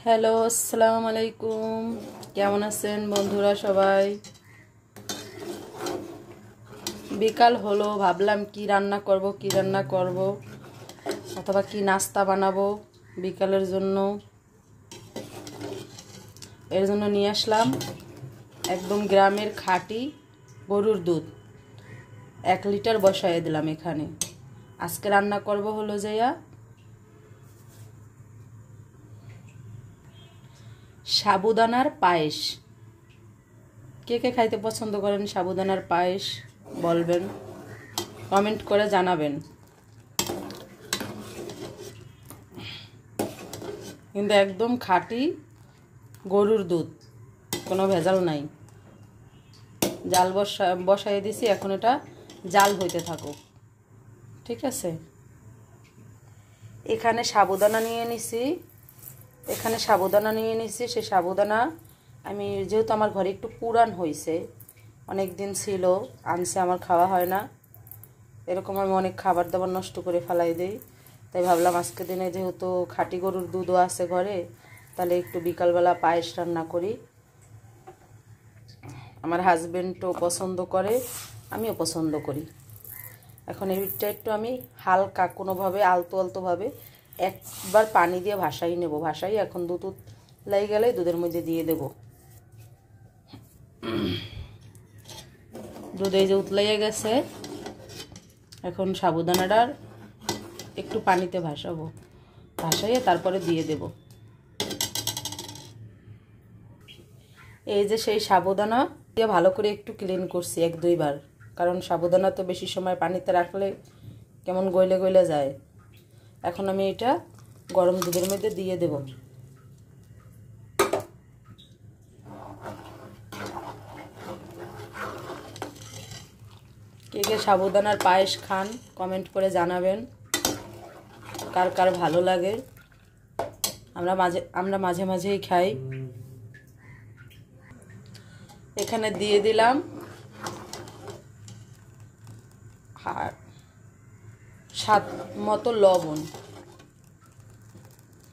Hello, আসসালামু আলাইকুম। কেমন আছেন বন্ধুরা সবাই? বিকাল হলো, ভাবলাম কি রান্না করব অথবা কি নাস্তা বানাবো বিকালের জন্য। এর জন্য নিয়ে আসলাম একদম গ্রামের খাঁটি গরুর দুধ। 1 লিটার বসায় দিলাম এখানে। আজকে রান্না করব হলো সাবুদানার পায়েস। কে কে খাইতে পছন্দ করেন সাবুদানার পায়েস বলবেন, কমেন্ট করে জানাবেন। কিন্তু একদম খাঁটি গরুর দুধ, কোনো ভেজাল নাই। জাল বসাইয়ে দিছি, এখন এটা জাল হইতে থাকুক, ঠিক আছে। এখানে সাবুদানা নিয়ে নিছি। সেই সাবুদানা আমি, যেহেতু আমার ঘরে একটু পুরান হয়েছে, অনেক দিন ছিল, আনছে, আমার খাওয়া হয় না। এরকম আমি অনেক খাবার দাবার নষ্ট করে ফেলাই দিই। তাই ভাবলাম আজকে দিনে যেহেতু খাঁটি গরুর দুধও আছে ঘরে, তাহলে একটু বিকালবেলা পায়েস রান্না করি। আমার হাজবেন্ডও পছন্দ করে, আমিও পছন্দ করি। এখন এইটা একটু আমি হালকা কোনোভাবে আলতোভাবে একবার পানি দিয়ে ভাসাই নেব। এখন দুধ লাই গেলে দুধের মধ্যে দিয়ে দেব। দুধ এই যে উতলাইয়া গেছে, এখন সাবুদানাটার একটু পানিতে ভাসাইয়ে তারপরে দিয়ে দেব। এই যে সেই সাবুদানা দিয়ে ভালো করে একটু ক্লিন করছি 1-2 বার, কারণ সাবুদানা তো বেশি সময় পানিতে রাখলে কেমন গলে যায়। এখন আমি এটা গরম দুধের মধ্যে দিয়ে দেব। কে কে সাবুদানার পায়েস খান কমেন্ট করে জানাবেন, কার কার ভালো লাগে। আমরা মাঝে মাঝেই খাই। এখানে দিয়ে দিলাম স্বাদ মতো লবণ,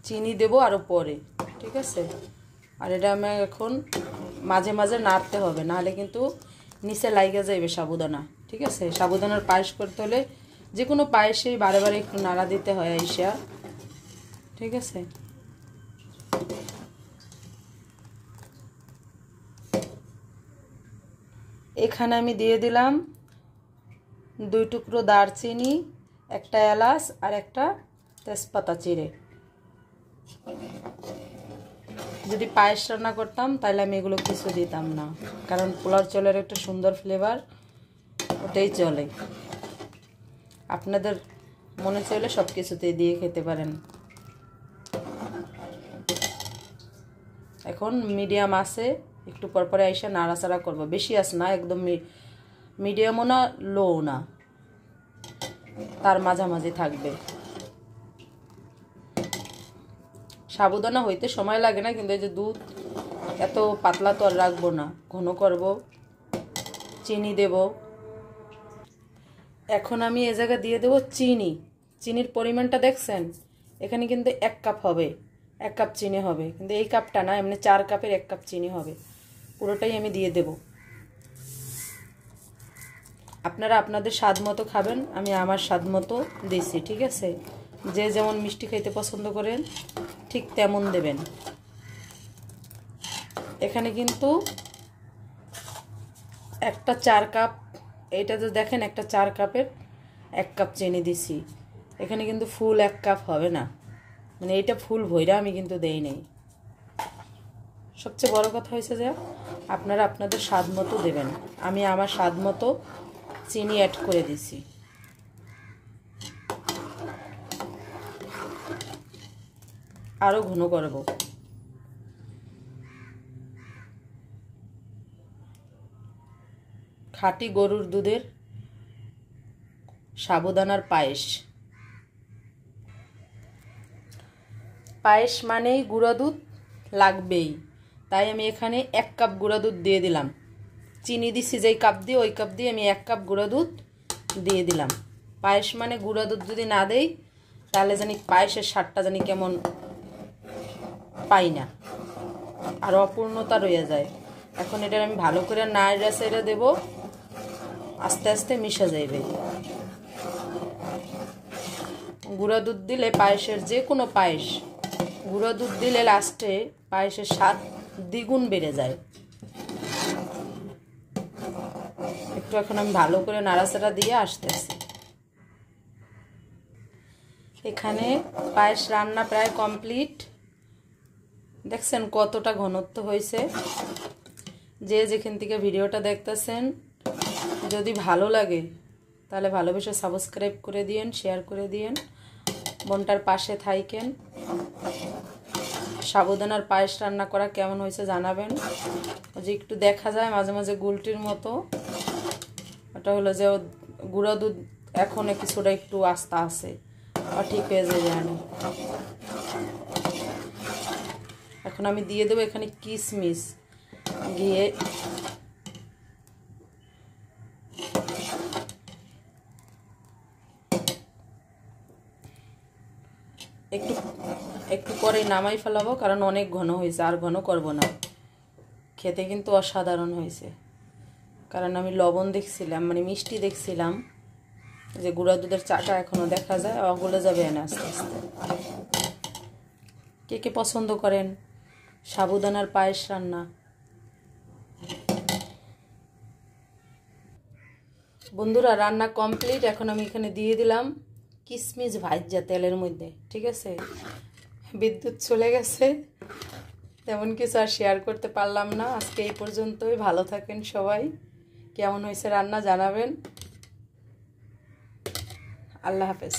চিনি দেব আরও পরে, ঠিক আছে। আর এটা আমি এখন মাঝে মাঝে নাড়তে হবে, নাহলে কিন্তু নিচে লাইগা যাবে সাবুদানা, ঠিক আছে। সাবুদানার পায়েস করতে হলে যে কোনো পায়েসেই বারে বারে একটু নাড়া দিতে হয় আইসা, ঠিক আছে। এখানে আমি দিয়ে দিলাম 2 টুকরো দারচিনি, একটা এলাচ আর একটা তেজপাতা চিড়ে। যদি পায়েস রান্না করতাম তাহলে আমি এগুলো কিছু দিতাম না, কারণ পোলার চালের একটা সুন্দর ফ্লেভার, ওটাই চলে। আপনাদের মনে চাইলে সব কিছুতেই দিয়ে খেতে পারেন। এখন মিডিয়াম আছে, একটু পরপরে আইসা নাড়াচাড়া করবো। বেশি আস না, একদম মিডিয়ামও না, লো না, তার মাঝামাঝি থাকবে। সাবুদানা হইতে সময় লাগে না, কিন্তু এই যে দুধ এত পাতলা তো আর রাখবো না, ঘন করব। চিনি দেব। এখন আমি এ জায়গায় দিয়ে দেব চিনির পরিমাণটা দেখছেন, এখানে কিন্তু 1 কাপ হবে, 1 কাপ চিনি হবে, কিন্তু এই কাপটা না, এমনি 4 কাপের 1 কাপ চিনি হবে। পুরোটাই আমি দিয়ে দেব। আপনারা আপনাদের স্বাদ মতো খাবেন, আমি আমার স্বাদ মতো দিছি, ঠিক আছে। যে যেমন মিষ্টি খাইতে পছন্দ করেন ঠিক তেমন দেবেন। এখানে কিন্তু একটা 4 কাপ, এটা তো দেখেন একটা 4 কাপের 1 কাপ চিনি দিছি। এখানে কিন্তু ফুল 1 কাপ হবে না, মানে এটা ফুল ভইরা আমি কিন্তু দেই নাই। সবচেয়ে বড় কথা হয়েছে যে আপনারা আপনাদের স্বাদ মতো দেবেন। আমি আমার স্বাদ মতো চিনি অ্যাড করে দিছি। আরও ঘন করব। খাঁটি গরুর দুধের সাবুদানার পায়েস। পায়েস মানেই গুঁড়া দুধ লাগবেই, তাই আমি এখানে 1 কাপ গুঁড়া দুধ দিয়ে দিলাম। চিনি দিছি যেই কাপ দিয়ে, ওই কাপ দিয়ে আমি 1 কাপ গুঁড়া দুধ দিয়ে দিলাম। পায়েস মানে গুঁড়া দুধ যদি না দেই, তাহলে জানি পায়েসের স্বাদটা জানি কেমন পাই না, আর অপূর্ণতা রয়ে যায়। এখন এটা আমি ভালো করে নাড়া চাড়া দেব, আস্তে আস্তে মিশে যাইবে। গুঁড়া দুধ দিলে পায়েসের, যে কোনো পায়েস গুঁড়া দুধ দিলে লাস্টে পায়েসের স্বাদ দ্বিগুণ বেড়ে যায়। একটু এখন আমি ভালো করে নাড়াচাড়া দিয়ে আসতেছি। এখানে পায়েস রান্না প্রায় কমপ্লিট। দেখছেন কতটা ঘনত্ব হয়েছে। যে যেখান থেকে ভিডিওটা দেখতেছেন, যদি ভালো লাগে তাহলে ভালোবেসে সাবস্ক্রাইব করে দিয়েন, শেয়ার করে দিয়েন, বোনটার পাশে থাইকেন। সাবুদানার পায়েস রান্না করা কেমন হয়েছে জানাবেন। যে একটু দেখা যায় মাঝে মাঝে গুলটির মতো, এটা হলো যে গুঁড়া দুধ এখন কিছুটা একটু আস্তা আছে, ঠিক হয়ে যাবে। এখন আমি দিয়ে দেবো এখানে কিশমিশ, গিয়ে একটু একটু পরে নামাই ফেলাবো, কারণ অনেক ঘন হয়েছে, আর ঘন করব না। খেতে কিন্তু অসাধারণ হয়েছে, কারণ আমি লবণ দেখছিলাম, মানে মিষ্টি দেখছিলাম, যে গুঁড়া দুধের চাটা এখনও দেখা যায়, ওগুলো যাবে না আস্তে আস্তে। কে কে পছন্দ করেন সাবুদানার পায়েস রান্না? বন্ধুরা রান্না কমপ্লিট। এখন আমি এখানে দিয়ে দিলাম কিশমিশ ভাজা তেলের মধ্যে। ঠিক আছে, বিদ্যুৎ চলে গেছে, তেমন কিছু আর শেয়ার করতে পারলাম না। আজকে এই পর্যন্তই। ভালো থাকেন সবাই। কেমন হয়েছে রান্না জানাবেন। আল্লাহ হাফেজ।